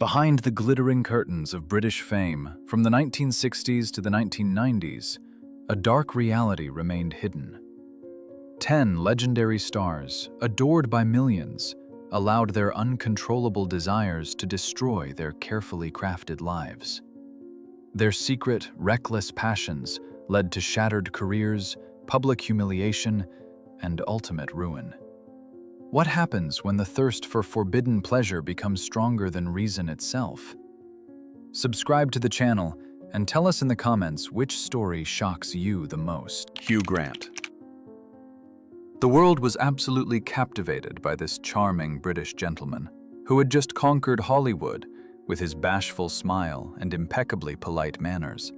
Behind the glittering curtains of British fame, from the 1960s to the 1990s, a dark reality remained hidden. 10 legendary stars, adored by millions, allowed their uncontrollable desires to destroy their carefully crafted lives. Their secret, reckless passions led to shattered careers, public humiliation, and ultimate ruin. What happens when the thirst for forbidden pleasure becomes stronger than reason itself? Subscribe to the channel and tell us in the comments which story shocks you the most. Hugh Grant. The world was absolutely captivated by this charming British gentleman who had just conquered Hollywood with his bashful smile and impeccably polite manners.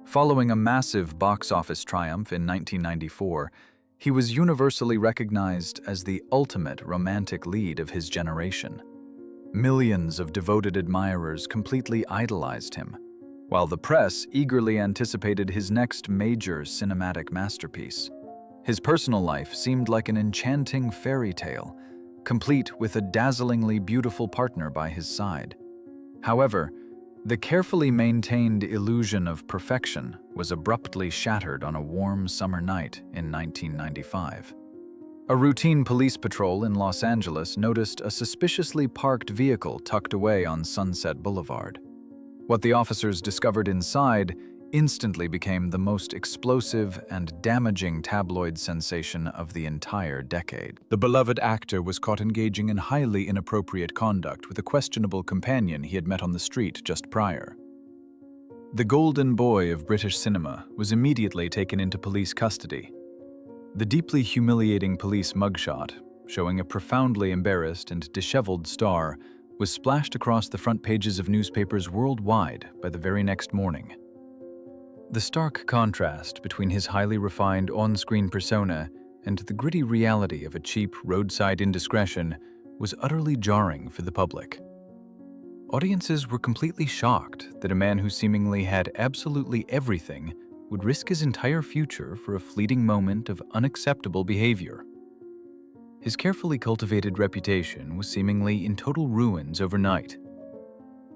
Following a massive box office triumph in 1994, he was universally recognized as the ultimate romantic lead of his generation. Millions of devoted admirers completely idolized him, while the press eagerly anticipated his next major cinematic masterpiece. His personal life seemed like an enchanting fairy tale, complete with a dazzlingly beautiful partner by his side. However, the carefully maintained illusion of perfection was abruptly shattered on a warm summer night in 1995. A routine police patrol in Los Angeles noticed a suspiciously parked vehicle tucked away on Sunset Boulevard. What the officers discovered inside instantly became the most explosive and damaging tabloid sensation of the entire decade. The beloved actor was caught engaging in highly inappropriate conduct with a questionable companion he had met on the street just prior. The golden boy of British cinema was immediately taken into police custody. The deeply humiliating police mugshot, showing a profoundly embarrassed and disheveled star, was splashed across the front pages of newspapers worldwide by the very next morning. The stark contrast between his highly refined on-screen persona and the gritty reality of a cheap roadside indiscretion was utterly jarring for the public. Audiences were completely shocked that a man who seemingly had absolutely everything would risk his entire future for a fleeting moment of unacceptable behavior. His carefully cultivated reputation was seemingly in total ruins overnight.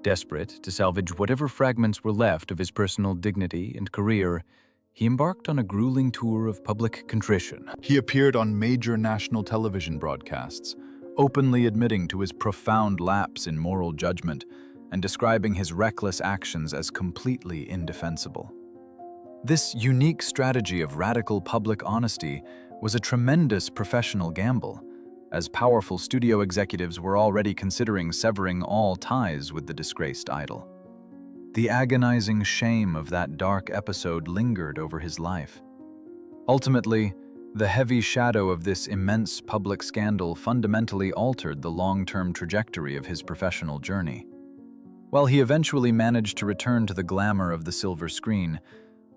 Desperate to salvage whatever fragments were left of his personal dignity and career, he embarked on a grueling tour of public contrition. He appeared on major national television broadcasts, openly admitting to his profound lapse in moral judgment and describing his reckless actions as completely indefensible. This unique strategy of radical public honesty was a tremendous professional gamble, as powerful studio executives were already considering severing all ties with the disgraced idol. The agonizing shame of that dark episode lingered over his life. Ultimately, the heavy shadow of this immense public scandal fundamentally altered the long-term trajectory of his professional journey. While he eventually managed to return to the glamour of the silver screen,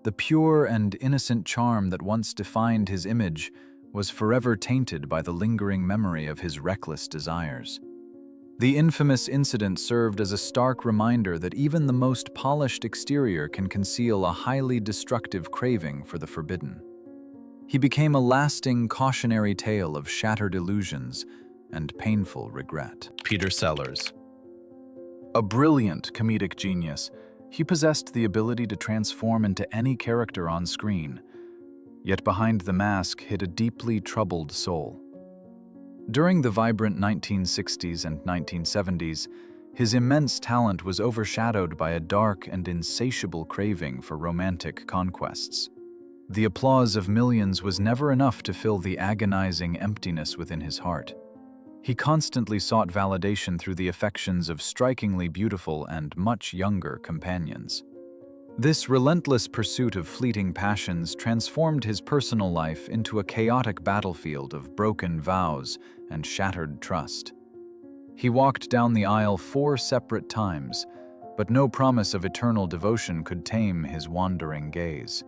the pure and innocent charm that once defined his image was forever tainted by the lingering memory of his reckless desires. The infamous incident served as a stark reminder that even the most polished exterior can conceal a highly destructive craving for the forbidden. He became a lasting cautionary tale of shattered illusions and painful regret. Peter Sellers. A brilliant comedic genius, he possessed the ability to transform into any character on screen. Yet behind the mask hid a deeply troubled soul. During the vibrant 1960s and 1970s, his immense talent was overshadowed by a dark and insatiable craving for romantic conquests. The applause of millions was never enough to fill the agonizing emptiness within his heart. He constantly sought validation through the affections of strikingly beautiful and much younger companions. This relentless pursuit of fleeting passions transformed his personal life into a chaotic battlefield of broken vows and shattered trust. He walked down the aisle 4 separate times, but no promise of eternal devotion could tame his wandering gaze.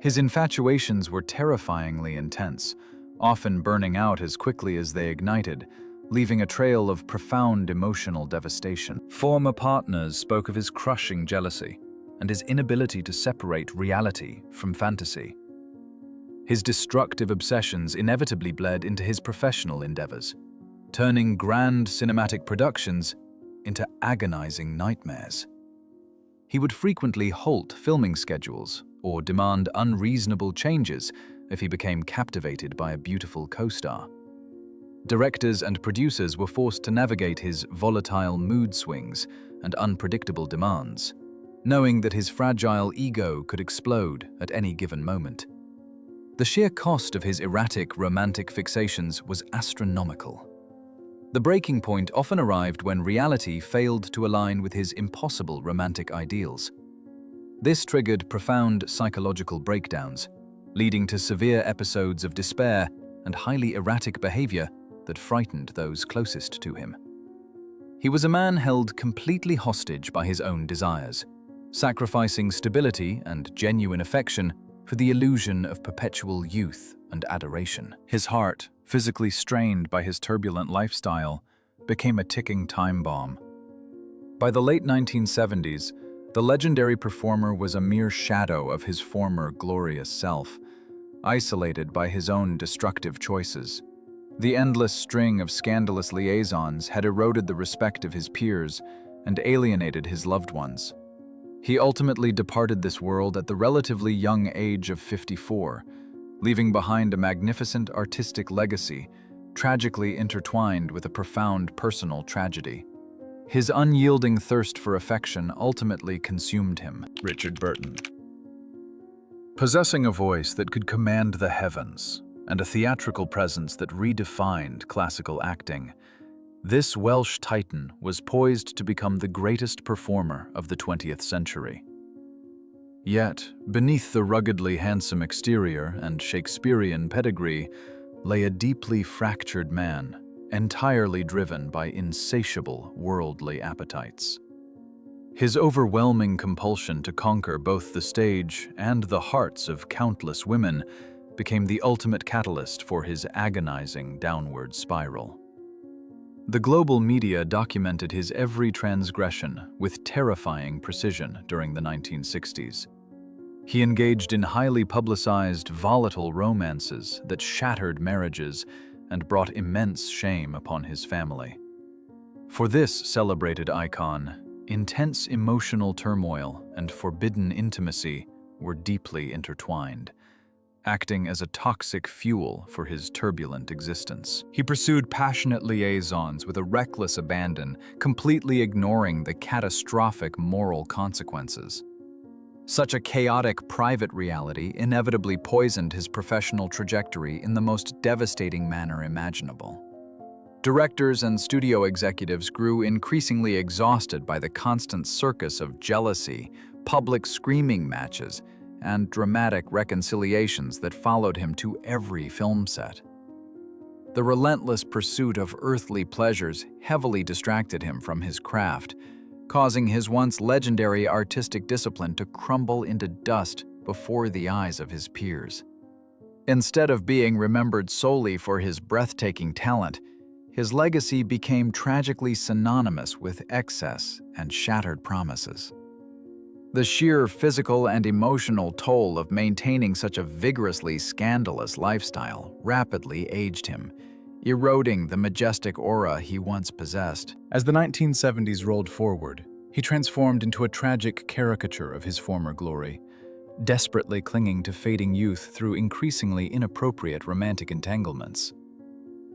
His infatuations were terrifyingly intense, often burning out as quickly as they ignited, leaving a trail of profound emotional devastation. Former partners spoke of his crushing jealousy and his inability to separate reality from fantasy. His destructive obsessions inevitably bled into his professional endeavors, turning grand cinematic productions into agonizing nightmares. He would frequently halt filming schedules or demand unreasonable changes if he became captivated by a beautiful co-star. Directors and producers were forced to navigate his volatile mood swings and unpredictable demands, knowing that his fragile ego could explode at any given moment. The sheer cost of his erratic romantic fixations was astronomical. The breaking point often arrived when reality failed to align with his impossible romantic ideals. This triggered profound psychological breakdowns, leading to severe episodes of despair and highly erratic behavior that frightened those closest to him. He was a man held completely hostage by his own desires, sacrificing stability and genuine affection for the illusion of perpetual youth and adoration. His heart, physically strained by his turbulent lifestyle, became a ticking time bomb. By the late 1970s, the legendary performer was a mere shadow of his former glorious self, isolated by his own destructive choices. The endless string of scandalous liaisons had eroded the respect of his peers and alienated his loved ones. He ultimately departed this world at the relatively young age of 54, leaving behind a magnificent artistic legacy, tragically intertwined with a profound personal tragedy. His unyielding thirst for affection ultimately consumed him. Richard Burton. Possessing a voice that could command the heavens and a theatrical presence that redefined classical acting, this Welsh titan was poised to become the greatest performer of the 20th century. Yet, beneath the ruggedly handsome exterior and Shakespearean pedigree lay a deeply fractured man, entirely driven by insatiable worldly appetites. His overwhelming compulsion to conquer both the stage and the hearts of countless women became the ultimate catalyst for his agonizing downward spiral. The global media documented his every transgression with terrifying precision during the 1960s. He engaged in highly publicized, volatile romances that shattered marriages and brought immense shame upon his family. For this celebrated icon, intense emotional turmoil and forbidden intimacy were deeply intertwined, acting as a toxic fuel for his turbulent existence. He pursued passionate liaisons with a reckless abandon, completely ignoring the catastrophic moral consequences. Such a chaotic private reality inevitably poisoned his professional trajectory in the most devastating manner imaginable. Directors and studio executives grew increasingly exhausted by the constant circus of jealousy, public screaming matches, and dramatic reconciliations that followed him to every film set. The relentless pursuit of earthly pleasures heavily distracted him from his craft, causing his once legendary artistic discipline to crumble into dust before the eyes of his peers. Instead of being remembered solely for his breathtaking talent, his legacy became tragically synonymous with excess and shattered promises. The sheer physical and emotional toll of maintaining such a vigorously scandalous lifestyle rapidly aged him, eroding the majestic aura he once possessed. As the 1970s rolled forward, he transformed into a tragic caricature of his former glory, desperately clinging to fading youth through increasingly inappropriate romantic entanglements.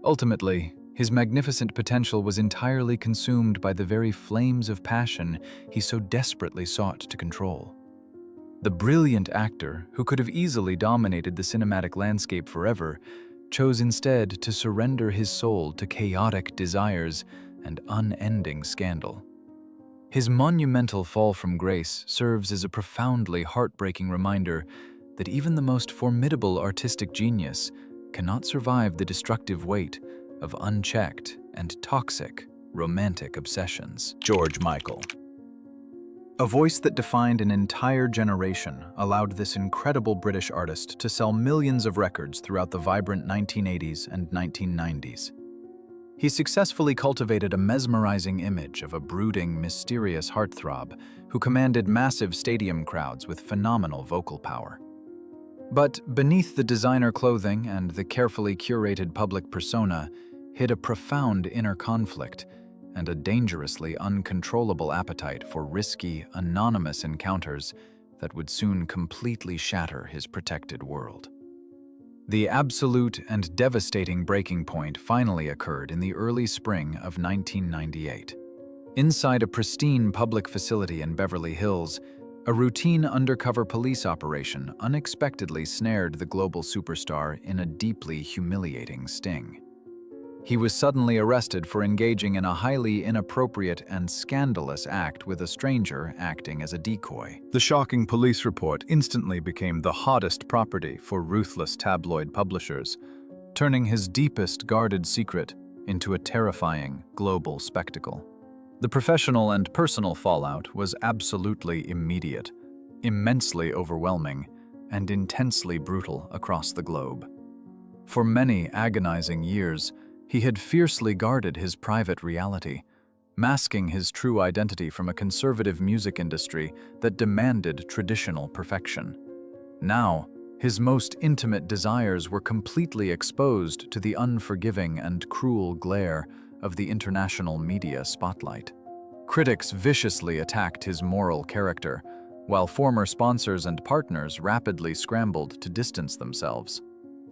Ultimately, his magnificent potential was entirely consumed by the very flames of passion he so desperately sought to control. The brilliant actor, who could have easily dominated the cinematic landscape forever, chose instead to surrender his soul to chaotic desires and unending scandal. His monumental fall from grace serves as a profoundly heartbreaking reminder that even the most formidable artistic genius cannot survive the destructive weight of unchecked and toxic romantic obsessions. George Michael. A voice that defined an entire generation allowed this incredible British artist to sell millions of records throughout the vibrant 1980s and 1990s. He successfully cultivated a mesmerizing image of a brooding, mysterious heartthrob who commanded massive stadium crowds with phenomenal vocal power. But beneath the designer clothing and the carefully curated public persona hid a profound inner conflict, and a dangerously uncontrollable appetite for risky, anonymous encounters that would soon completely shatter his protected world. The absolute and devastating breaking point finally occurred in the early spring of 1998. Inside a pristine public facility in Beverly Hills, a routine undercover police operation unexpectedly snared the global superstar in a deeply humiliating sting. He was suddenly arrested for engaging in a highly inappropriate and scandalous act with a stranger acting as a decoy. The shocking police report instantly became the hottest property for ruthless tabloid publishers, turning his deepest guarded secret into a terrifying global spectacle. The professional and personal fallout was absolutely immediate, immensely overwhelming, and intensely brutal across the globe. For many agonizing years, he had fiercely guarded his private reality, masking his true identity from a conservative music industry that demanded traditional perfection. Now, his most intimate desires were completely exposed to the unforgiving and cruel glare of the international media spotlight. Critics viciously attacked his moral character, while former sponsors and partners rapidly scrambled to distance themselves.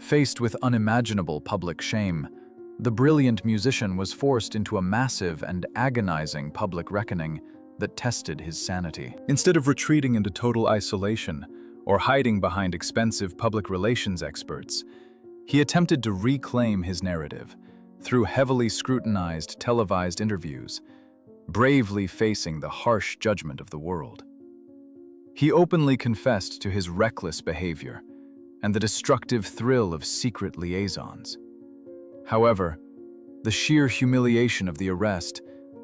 Faced with unimaginable public shame, the brilliant musician was forced into a massive and agonizing public reckoning that tested his sanity. Instead of retreating into total isolation or hiding behind expensive public relations experts, he attempted to reclaim his narrative through heavily scrutinized televised interviews, bravely facing the harsh judgment of the world. He openly confessed to his reckless behavior and the destructive thrill of secret liaisons. However, the sheer humiliation of the arrest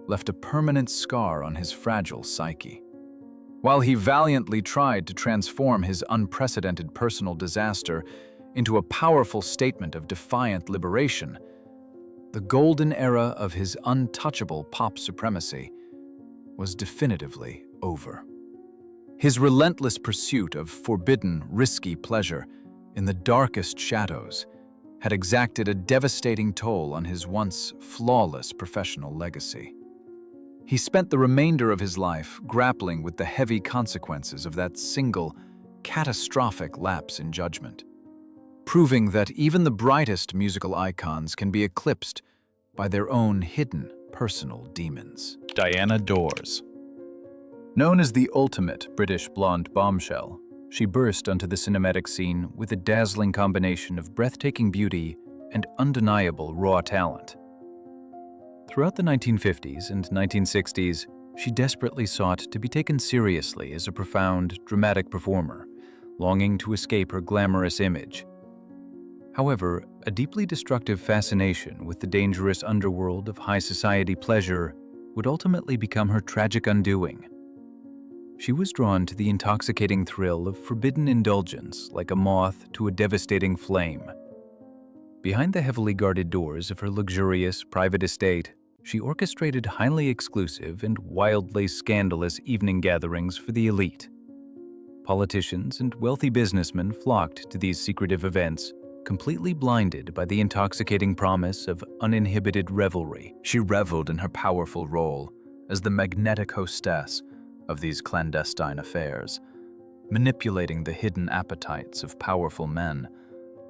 left a permanent scar on his fragile psyche. While he valiantly tried to transform his unprecedented personal disaster into a powerful statement of defiant liberation, the golden era of his untouchable pop supremacy was definitively over. His relentless pursuit of forbidden, risky pleasure in the darkest shadows had exacted a devastating toll on his once flawless professional legacy. He spent the remainder of his life grappling with the heavy consequences of that single, catastrophic lapse in judgment, proving that even the brightest musical icons can be eclipsed by their own hidden personal demons. Diana Dors. Known as the ultimate British blonde bombshell, she burst onto the cinematic scene with a dazzling combination of breathtaking beauty and undeniable raw talent. Throughout the 1950s and 1960s, she desperately sought to be taken seriously as a profound, dramatic performer, longing to escape her glamorous image. However, a deeply destructive fascination with the dangerous underworld of high society pleasure would ultimately become her tragic undoing. She was drawn to the intoxicating thrill of forbidden indulgence like a moth to a devastating flame. Behind the heavily guarded doors of her luxurious private estate, she orchestrated highly exclusive and wildly scandalous evening gatherings for the elite. Politicians and wealthy businessmen flocked to these secretive events, completely blinded by the intoxicating promise of uninhibited revelry. She reveled in her powerful role as the magnetic hostess of these clandestine affairs, manipulating the hidden appetites of powerful men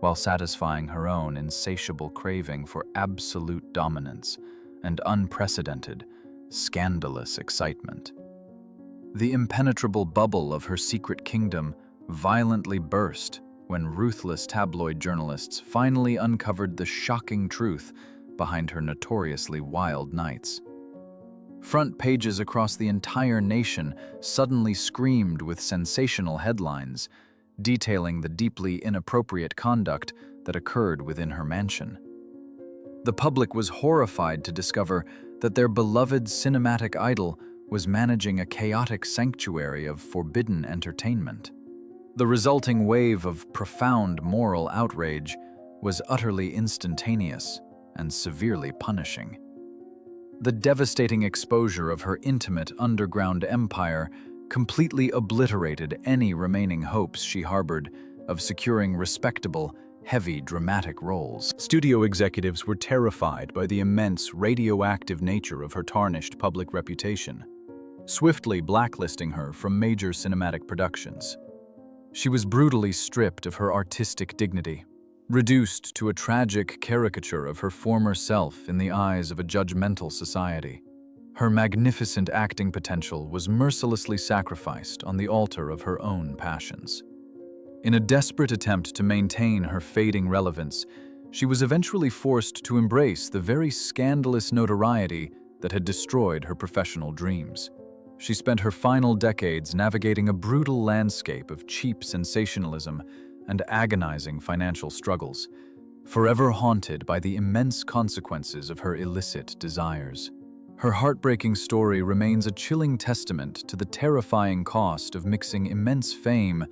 while satisfying her own insatiable craving for absolute dominance and unprecedented, scandalous excitement. The impenetrable bubble of her secret kingdom violently burst when ruthless tabloid journalists finally uncovered the shocking truth behind her notoriously wild nights. Front pages across the entire nation suddenly screamed with sensational headlines, detailing the deeply inappropriate conduct that occurred within her mansion. The public was horrified to discover that their beloved cinematic idol was managing a chaotic sanctuary of forbidden entertainment. The resulting wave of profound moral outrage was utterly instantaneous and severely punishing. The devastating exposure of her intimate underground empire completely obliterated any remaining hopes she harbored of securing respectable, heavy, dramatic roles. Studio executives were terrified by the immense radioactive nature of her tarnished public reputation, swiftly blacklisting her from major cinematic productions. She was brutally stripped of her artistic dignity, reduced to a tragic caricature of her former self in the eyes of a judgmental society. Her magnificent acting potential was mercilessly sacrificed on the altar of her own passions. In a desperate attempt to maintain her fading relevance, she was eventually forced to embrace the very scandalous notoriety that had destroyed her professional dreams. She spent her final decades navigating a brutal landscape of cheap sensationalism and agonizing financial struggles, forever haunted by the immense consequences of her illicit desires. Her heartbreaking story remains a chilling testament to the terrifying cost of mixing immense fame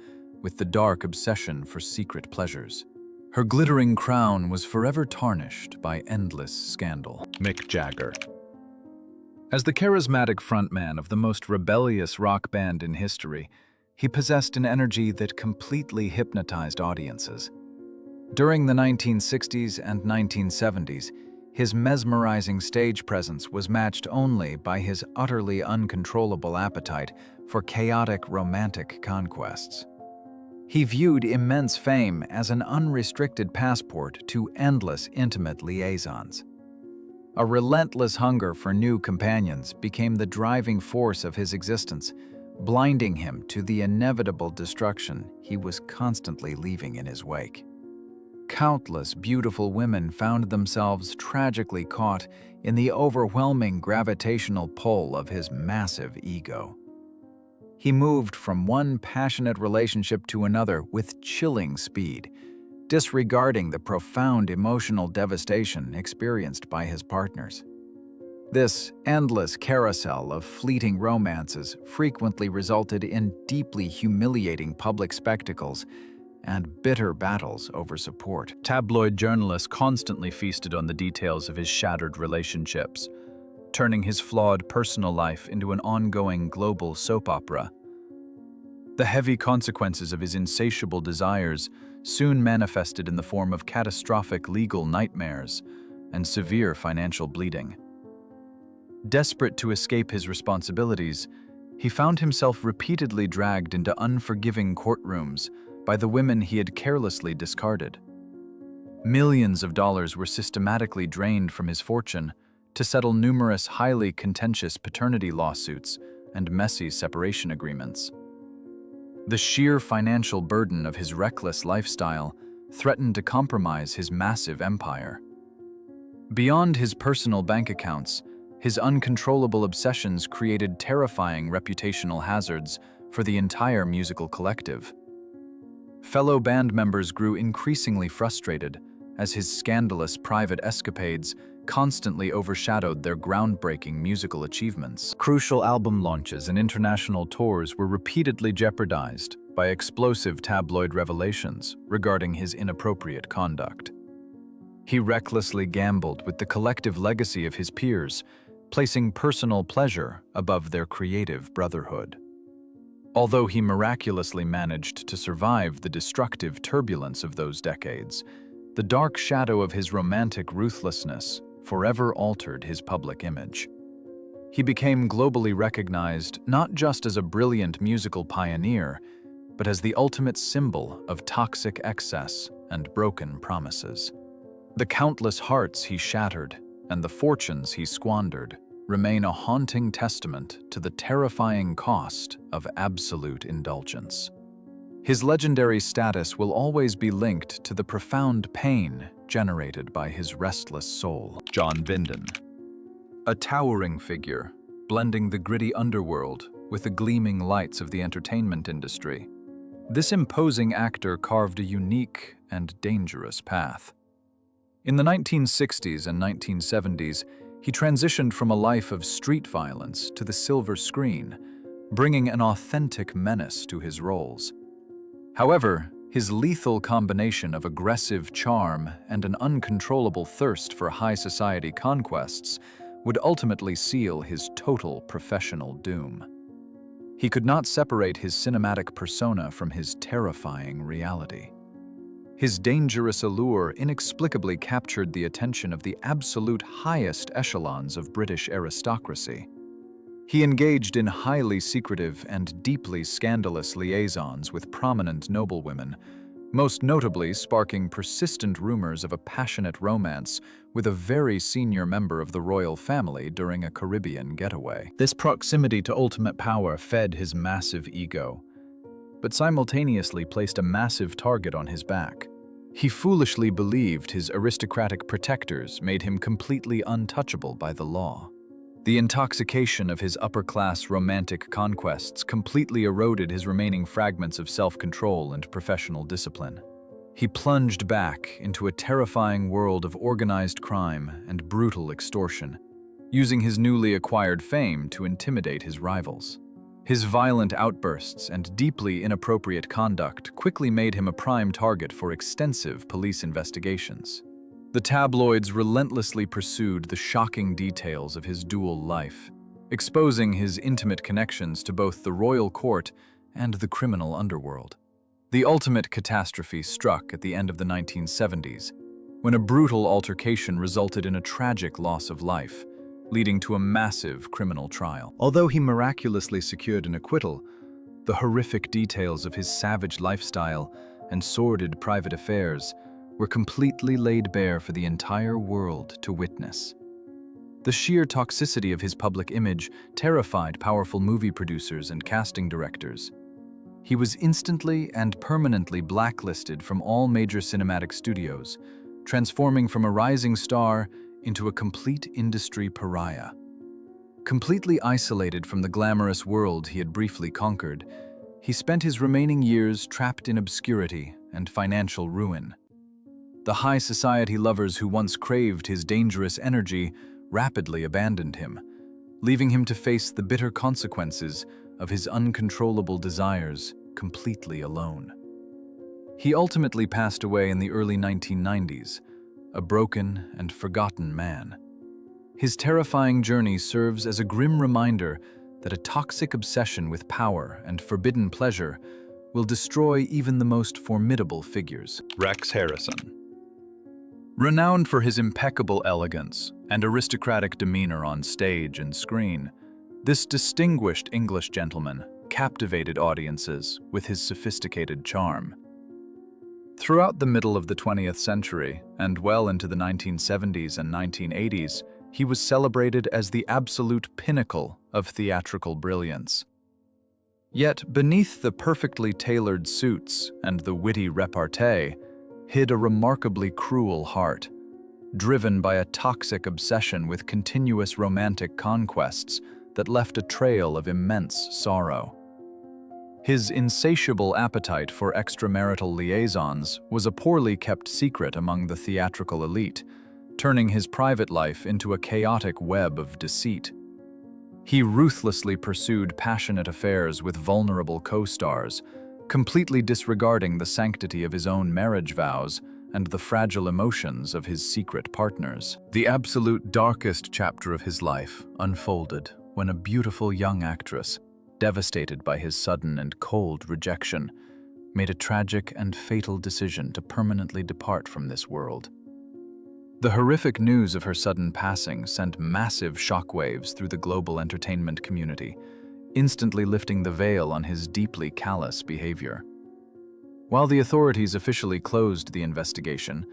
with the dark obsession for secret pleasures. Her glittering crown was forever tarnished by endless scandal. Mick Jagger. As the charismatic frontman of the most rebellious rock band in history, he possessed an energy that completely hypnotized audiences. During the 1960s and 1970s, his mesmerizing stage presence was matched only by his utterly uncontrollable appetite for chaotic romantic conquests. He viewed immense fame as an unrestricted passport to endless intimate liaisons. A relentless hunger for new companions became the driving force of his existence, blinding him to the inevitable destruction he was constantly leaving in his wake. Countless beautiful women found themselves tragically caught in the overwhelming gravitational pull of his massive ego. He moved from one passionate relationship to another with chilling speed, disregarding the profound emotional devastation experienced by his partners. This endless carousel of fleeting romances frequently resulted in deeply humiliating public spectacles and bitter battles over support. Tabloid journalists constantly feasted on the details of his shattered relationships, turning his flawed personal life into an ongoing global soap opera. The heavy consequences of his insatiable desires soon manifested in the form of catastrophic legal nightmares and severe financial bleeding. Desperate to escape his responsibilities, he found himself repeatedly dragged into unforgiving courtrooms by the women he had carelessly discarded. Millions of dollars were systematically drained from his fortune to settle numerous highly contentious paternity lawsuits and messy separation agreements. The sheer financial burden of his reckless lifestyle threatened to compromise his massive empire. Beyond his personal bank accounts, his uncontrollable obsessions created terrifying reputational hazards for the entire musical collective. Fellow band members grew increasingly frustrated as his scandalous private escapades constantly overshadowed their groundbreaking musical achievements. Crucial album launches and international tours were repeatedly jeopardized by explosive tabloid revelations regarding his inappropriate conduct. He recklessly gambled with the collective legacy of his peers, placing personal pleasure above their creative brotherhood. Although he miraculously managed to survive the destructive turbulence of those decades, the dark shadow of his romantic ruthlessness forever altered his public image. He became globally recognized not just as a brilliant musical pioneer, but as the ultimate symbol of toxic excess and broken promises. The countless hearts he shattered and the fortunes he squandered remain a haunting testament to the terrifying cost of absolute indulgence. His legendary status will always be linked to the profound pain generated by his restless soul. John Vinden. A towering figure, blending the gritty underworld with the gleaming lights of the entertainment industry. This imposing actor carved a unique and dangerous path. In the 1960s and 1970s, he transitioned from a life of street violence to the silver screen, bringing an authentic menace to his roles. However, his lethal combination of aggressive charm and an uncontrollable thirst for high society conquests would ultimately seal his total professional doom. He could not separate his cinematic persona from his terrifying reality. His dangerous allure inexplicably captured the attention of the absolute highest echelons of British aristocracy. He engaged in highly secretive and deeply scandalous liaisons with prominent noblewomen, most notably sparking persistent rumors of a passionate romance with a very senior member of the royal family during a Caribbean getaway. This proximity to ultimate power fed his massive ego, but simultaneously placed a massive target on his back. He foolishly believed his aristocratic protectors made him completely untouchable by the law. The intoxication of his upper-class romantic conquests completely eroded his remaining fragments of self-control and professional discipline. He plunged back into a terrifying world of organized crime and brutal extortion, using his newly acquired fame to intimidate his rivals. His violent outbursts and deeply inappropriate conduct quickly made him a prime target for extensive police investigations. The tabloids relentlessly pursued the shocking details of his dual life, exposing his intimate connections to both the royal court and the criminal underworld. The ultimate catastrophe struck at the end of the 1970s, when a brutal altercation resulted in a tragic loss of life, leading to a massive criminal trial. Although he miraculously secured an acquittal, the horrific details of his savage lifestyle and sordid private affairs were completely laid bare for the entire world to witness. The sheer toxicity of his public image terrified powerful movie producers and casting directors. He was instantly and permanently blacklisted from all major cinematic studios, transforming from a rising star into a complete industry pariah. Completely isolated from the glamorous world he had briefly conquered, he spent his remaining years trapped in obscurity and financial ruin. The high society lovers who once craved his dangerous energy rapidly abandoned him, leaving him to face the bitter consequences of his uncontrollable desires completely alone. He ultimately passed away in the early 1990s, a broken and forgotten man. His terrifying journey serves as a grim reminder that a toxic obsession with power and forbidden pleasure will destroy even the most formidable figures. Rex Harrison. Renowned for his impeccable elegance and aristocratic demeanor on stage and screen, this distinguished English gentleman captivated audiences with his sophisticated charm. Throughout the middle of the 20th century and well into the 1970s and 1980s, he was celebrated as the absolute pinnacle of theatrical brilliance. Yet beneath the perfectly tailored suits and the witty repartee hid a remarkably cruel heart, driven by a toxic obsession with continuous romantic conquests that left a trail of immense sorrow. His insatiable appetite for extramarital liaisons was a poorly kept secret among the theatrical elite, turning his private life into a chaotic web of deceit. He ruthlessly pursued passionate affairs with vulnerable co-stars, completely disregarding the sanctity of his own marriage vows and the fragile emotions of his secret partners. The absolute darkest chapter of his life unfolded when a beautiful young actress, devastated by his sudden and cold rejection, made a tragic and fatal decision to permanently depart from this world. The horrific news of her sudden passing sent massive shockwaves through the global entertainment community, instantly lifting the veil on his deeply callous behavior. While the authorities officially closed the investigation,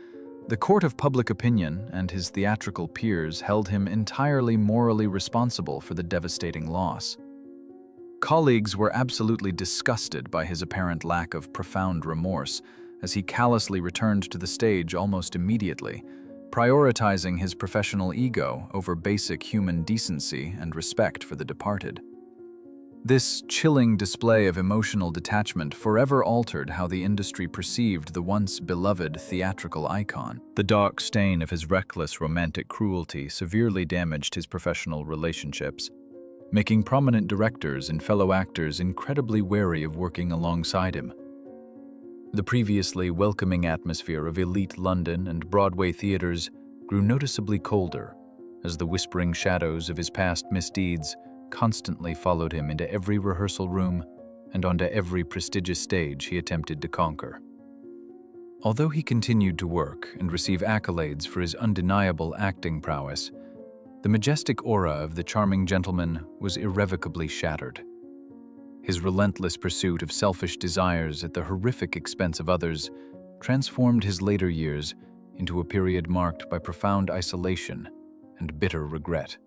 the court of public opinion and his theatrical peers held him entirely morally responsible for the devastating loss. Colleagues were absolutely disgusted by his apparent lack of profound remorse, as he callously returned to the stage almost immediately, prioritizing his professional ego over basic human decency and respect for the departed. This chilling display of emotional detachment forever altered how the industry perceived the once beloved theatrical icon. The dark stain of his reckless romantic cruelty severely damaged his professional relationships, making prominent directors and fellow actors incredibly wary of working alongside him. The previously welcoming atmosphere of elite London and Broadway theaters grew noticeably colder, as the whispering shadows of his past misdeeds constantly followed him into every rehearsal room and onto every prestigious stage he attempted to conquer. Although he continued to work and receive accolades for his undeniable acting prowess, the majestic aura of the charming gentleman was irrevocably shattered. His relentless pursuit of selfish desires at the horrific expense of others transformed his later years into a period marked by profound isolation and bitter regret.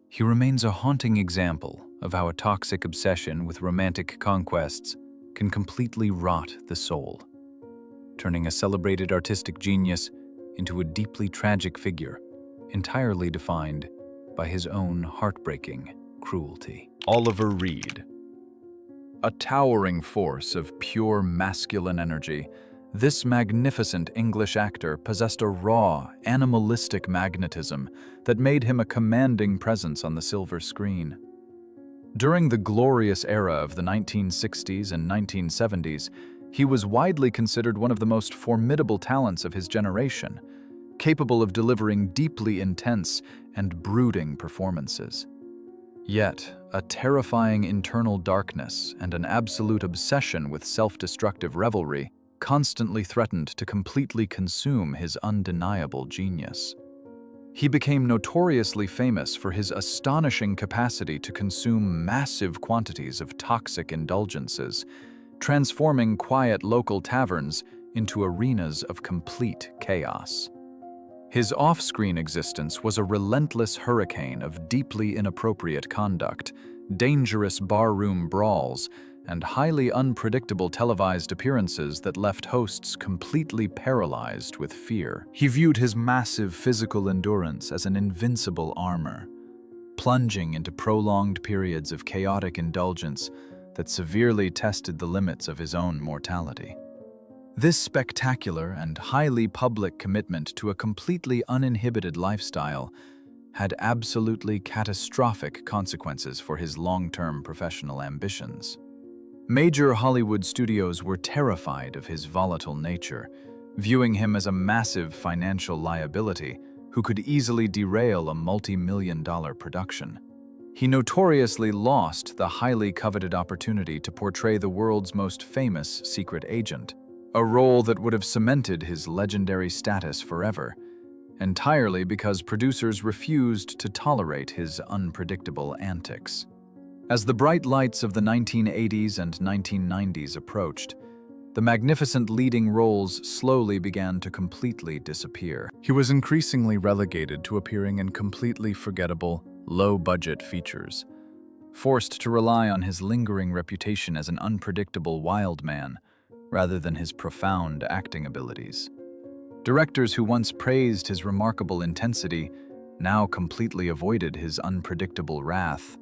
He remains a haunting example of how a toxic obsession with romantic conquests can completely rot the soul, turning a celebrated artistic genius into a deeply tragic figure, entirely defined by his own heartbreaking cruelty. Oliver Reed. A towering force of pure masculine energy, this magnificent English actor possessed a raw, animalistic magnetism that made him a commanding presence on the silver screen. During the glorious era of the 1960s and 1970s, he was widely considered one of the most formidable talents of his generation, capable of delivering deeply intense and brooding performances. Yet, a terrifying internal darkness and an absolute obsession with self-destructive revelry constantly threatened to completely consume his undeniable genius. He became notoriously famous for his astonishing capacity to consume massive quantities of toxic indulgences, transforming quiet local taverns into arenas of complete chaos. His off-screen existence was a relentless hurricane of deeply inappropriate conduct, dangerous barroom brawls, and highly unpredictable televised appearances that left hosts completely paralyzed with fear. He viewed his massive physical endurance as an invincible armor, plunging into prolonged periods of chaotic indulgence that severely tested the limits of his own mortality. This spectacular and highly public commitment to a completely uninhibited lifestyle had absolutely catastrophic consequences for his long-term professional ambitions. Major Hollywood studios were terrified of his volatile nature, viewing him as a massive financial liability who could easily derail a multi-million-dollar production. He notoriously lost the highly coveted opportunity to portray the world's most famous secret agent, a role that would have cemented his legendary status forever, entirely because producers refused to tolerate his unpredictable antics. As the bright lights of the 1980s and 1990s approached, the magnificent leading roles slowly began to completely disappear. He was increasingly relegated to appearing in completely forgettable, low-budget features, forced to rely on his lingering reputation as an unpredictable wild man rather than his profound acting abilities. Directors who once praised his remarkable intensity now completely avoided his unpredictable wrath,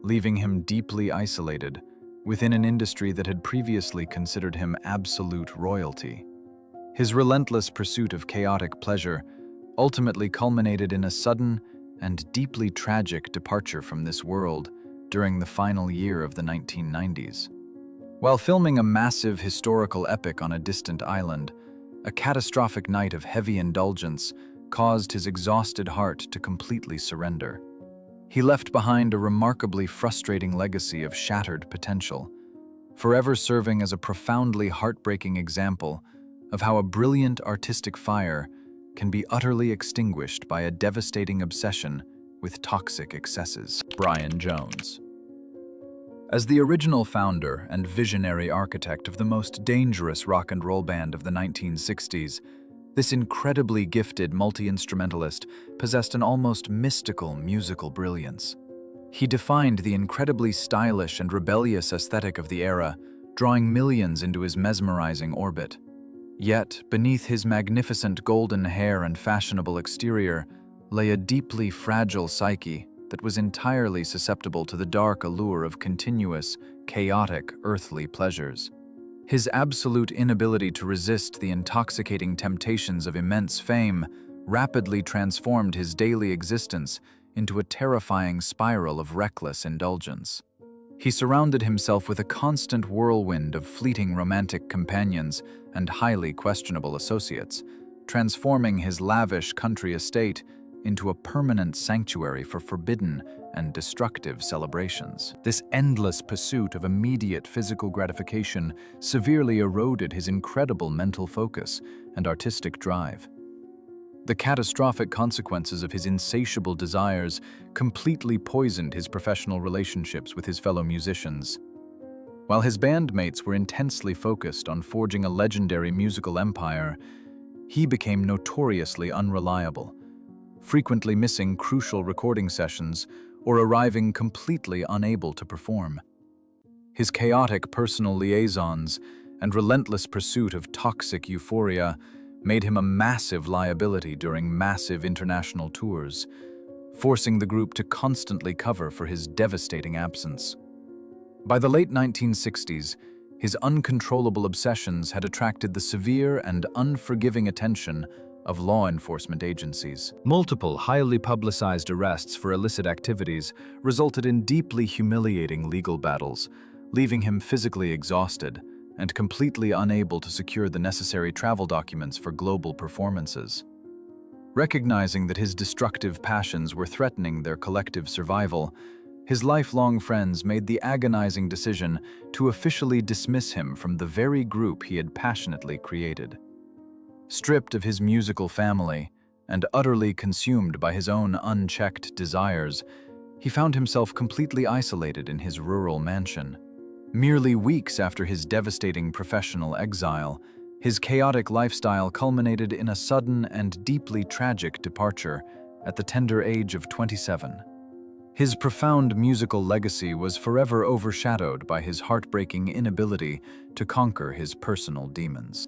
leaving him deeply isolated within an industry that had previously considered him absolute royalty. His relentless pursuit of chaotic pleasure ultimately culminated in a sudden and deeply tragic departure from this world during the final year of the 1990s. While filming a massive historical epic on a distant island, a catastrophic night of heavy indulgence caused his exhausted heart to completely surrender. He left behind a remarkably frustrating legacy of shattered potential, forever serving as a profoundly heartbreaking example of how a brilliant artistic fire can be utterly extinguished by a devastating obsession with toxic excesses. Brian Jones. As the original founder and visionary architect of the most dangerous rock and roll band of the 1960s, this incredibly gifted multi-instrumentalist possessed an almost mystical musical brilliance. He defined the incredibly stylish and rebellious aesthetic of the era, drawing millions into his mesmerizing orbit. Yet, beneath his magnificent golden hair and fashionable exterior lay a deeply fragile psyche that was entirely susceptible to the dark allure of continuous, chaotic, earthly pleasures. His absolute inability to resist the intoxicating temptations of immense fame rapidly transformed his daily existence into a terrifying spiral of reckless indulgence. He surrounded himself with a constant whirlwind of fleeting romantic companions and highly questionable associates, transforming his lavish country estate into a permanent sanctuary for forbidden and destructive celebrations. This endless pursuit of immediate physical gratification severely eroded his incredible mental focus and artistic drive. The catastrophic consequences of his insatiable desires completely poisoned his professional relationships with his fellow musicians. While his bandmates were intensely focused on forging a legendary musical empire, he became notoriously unreliable, frequently missing crucial recording sessions or arriving completely unable to perform. His chaotic personal liaisons and relentless pursuit of toxic euphoria made him a massive liability during massive international tours, forcing the group to constantly cover for his devastating absence. By the late 1960s, his uncontrollable obsessions had attracted the severe and unforgiving attention of law enforcement agencies. Multiple highly publicized arrests for illicit activities resulted in deeply humiliating legal battles, leaving him physically exhausted and completely unable to secure the necessary travel documents for global performances. Recognizing that his destructive passions were threatening their collective survival, his lifelong friends made the agonizing decision to officially dismiss him from the very group he had passionately created. Stripped of his musical family and utterly consumed by his own unchecked desires, he found himself completely isolated in his rural mansion. Merely weeks after his devastating professional exile, his chaotic lifestyle culminated in a sudden and deeply tragic departure at the tender age of 27. His profound musical legacy was forever overshadowed by his heartbreaking inability to conquer his personal demons.